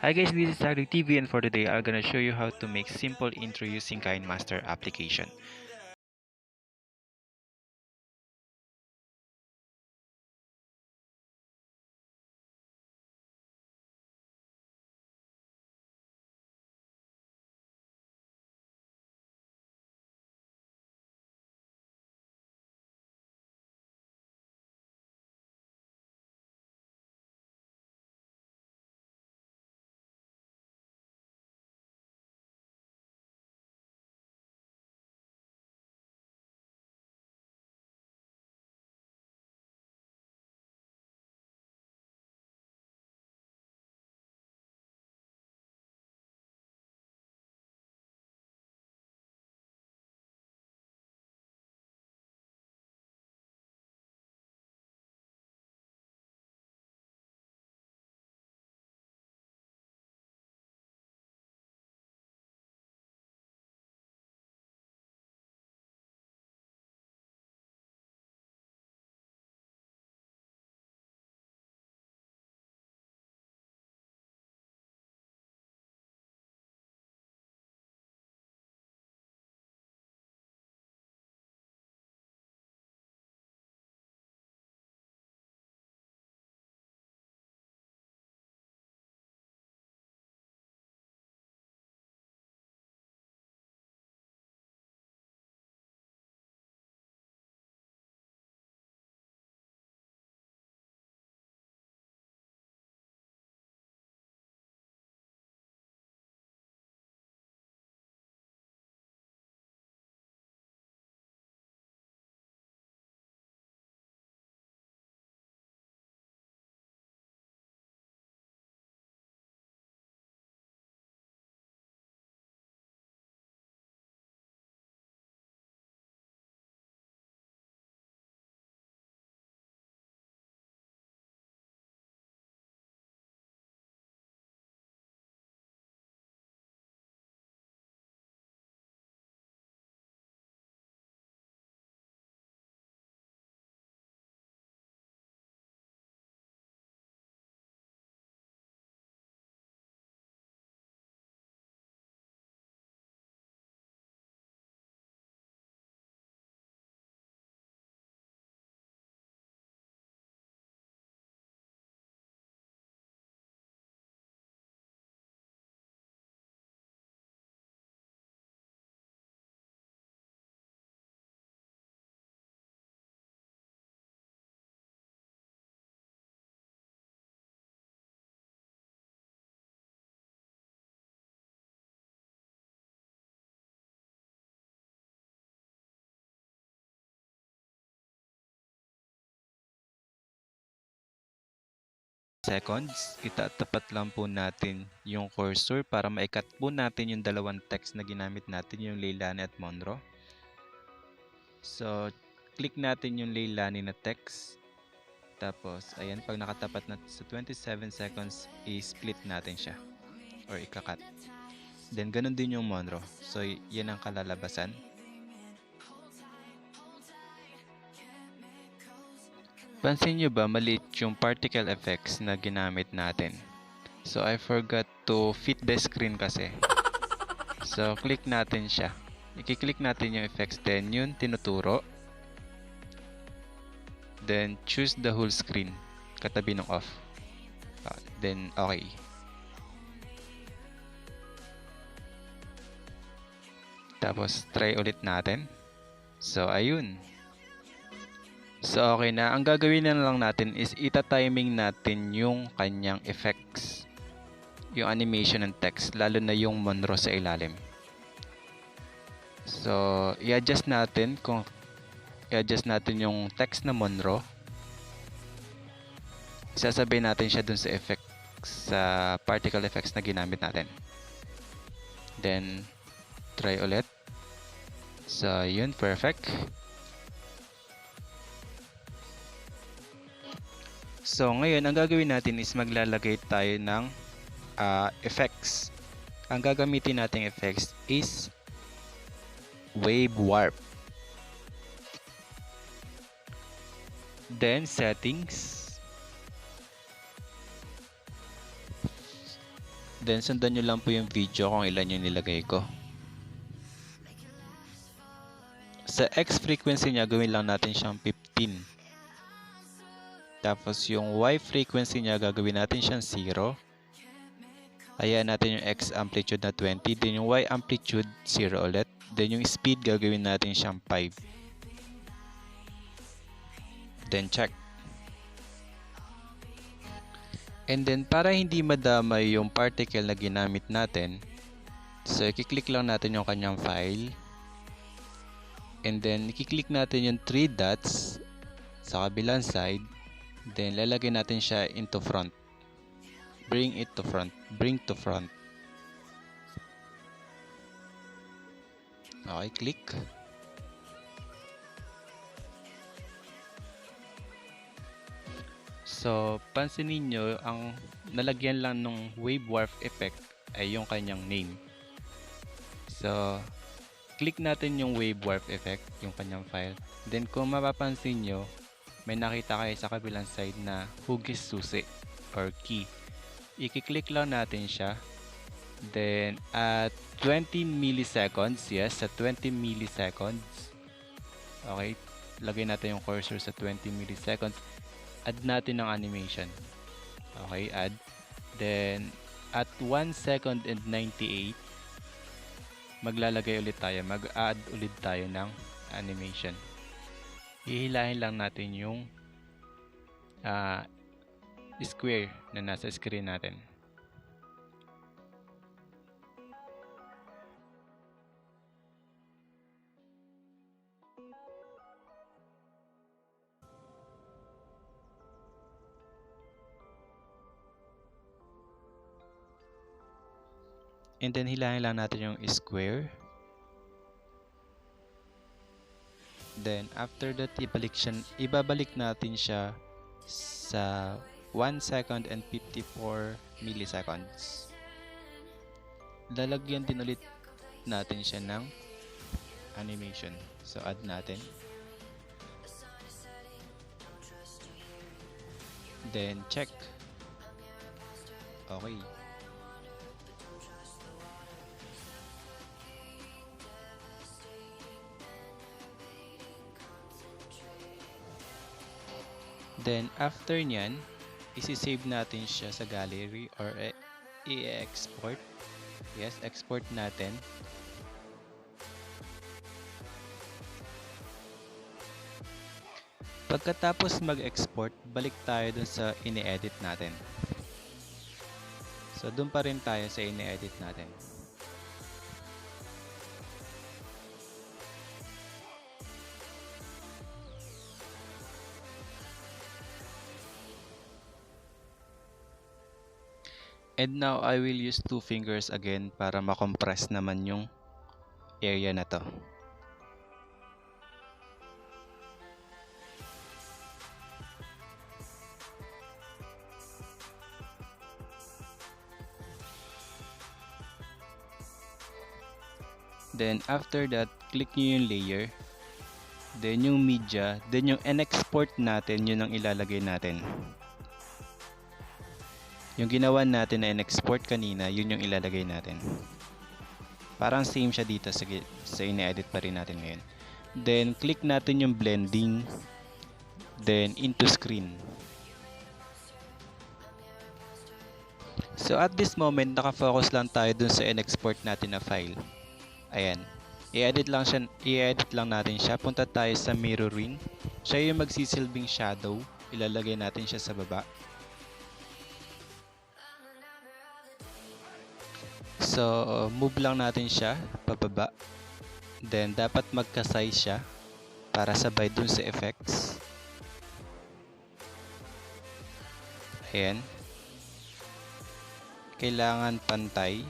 Hi guys, this is Hakdog TV, and for today I'm gonna show you how to make simple intro using Kinemaster application. Seconds, itatapat lang po natin yung cursor para maikat po natin yung dalawang text na ginamit natin, yung Leilani at Monroe. So, click natin yung Leilani na text. Tapos, ayan, pag nakatapat na sa 27 seconds, i-split natin siya or ikakat. Then, ganun din yung Monroe. So, yan ang kalalabasan. Pansin nyo ba maliit yung particle effects na ginamit natin? So I forgot to fit the screen kasi. So click natin siya. I-click natin yung effects, then yun tinuturo. Then choose the whole screen. Katabi ng off. Then okay. Tapos try ulit natin. So ayun. So okay na, ang gagawin na lang natin is ita-timing natin yung kanyang effects. Yung animation ng text, lalo na yung Monroe sa ilalim. So i-adjust natin yung text na Monroe. Isasabay natin siya dun sa effects, sa particle effects na ginamit natin. Then try ulit. So yun, perfect. So ngayon, ang gagawin natin is maglalagay tayo ng effects. Ang gagamitin nating effects is wave warp. Then settings. Then sundan nyo lang po yung video kung ilan yung nilagay ko. Sa X frequency niya, gawin lang natin siyang 15. Tapos yung Y frequency niya, gagawin natin siyang 0. Hayaan natin yung X amplitude na 20. Then yung Y amplitude, 0 ulit. Then yung speed, gagawin natin siyang 5. Then check. And then para hindi madamay yung particle na ginamit natin, so i-click lang natin yung kanyang file. And then i-click natin yung 3 dots sa kabilang side. Then lalagay natin siya into front. Bring it to front. Bring to front. Okay, click. So, pansinin nyo, ang nalagyan lang ng wave warp effect ay yung kanyang name. So, click natin yung wave warp effect, yung kanyang file. Then, kung mapapansin nyo, may nakita kayo sa kabilang side na hugis susi or key. I-click lang natin siya. Then, at 20 milliseconds, yes, sa 20 milliseconds. Okay, lagay natin yung cursor sa 20 milliseconds. Add natin ng animation. Okay, add. Then, at 1 second and 98, maglalagay ulit tayo. Mag-add ulit tayo ng animation. Hihilahin lang natin yung square na nasa screen natin. And then hilahin lang natin yung square. Then after that, ibabalik natin siya sa 1 second and 54 milliseconds. Lalagyan din ulit natin siya ng animation. So add natin. Then check. Okay. Then after nyan, isi-save natin siya sa gallery or i-export. Yes, export natin. Pagkatapos mag-export, balik tayo dun sa ini-edit natin. So dun pa rin tayo sa ini-edit natin. And now, I will use 2 fingers again para makompress naman yung area na to. Then, after that, click nyo yung layer. Then, yung media. Then, yung in-export natin, yun ang ilalagay natin. Yung ginawa natin na in-export kanina, yun yung ilalagay natin. Parang same siya dito sa ini-edit pa rin natin ngayon. Then, click natin yung blending. Then, into screen. So, at this moment, nakafocus lang tayo dun sa in-export natin na file. Ayan. I-edit lang natin siya. Punta tayo sa mirroring. Siya yung magsisilbing shadow. Ilalagay natin siya sa baba. So, move lang natin siya pababa. Then, dapat magka-size siya para sabay dun sa effects. Ayan. Kailangan pantay.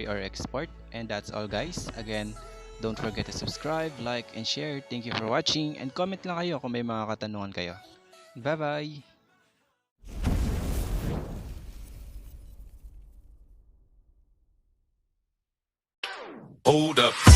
or export. And that's all guys. Again, don't forget to subscribe, like, and share. Thank you for watching, and comment lang kayo kung may mga katanungan kayo. Bye-bye! Hold up.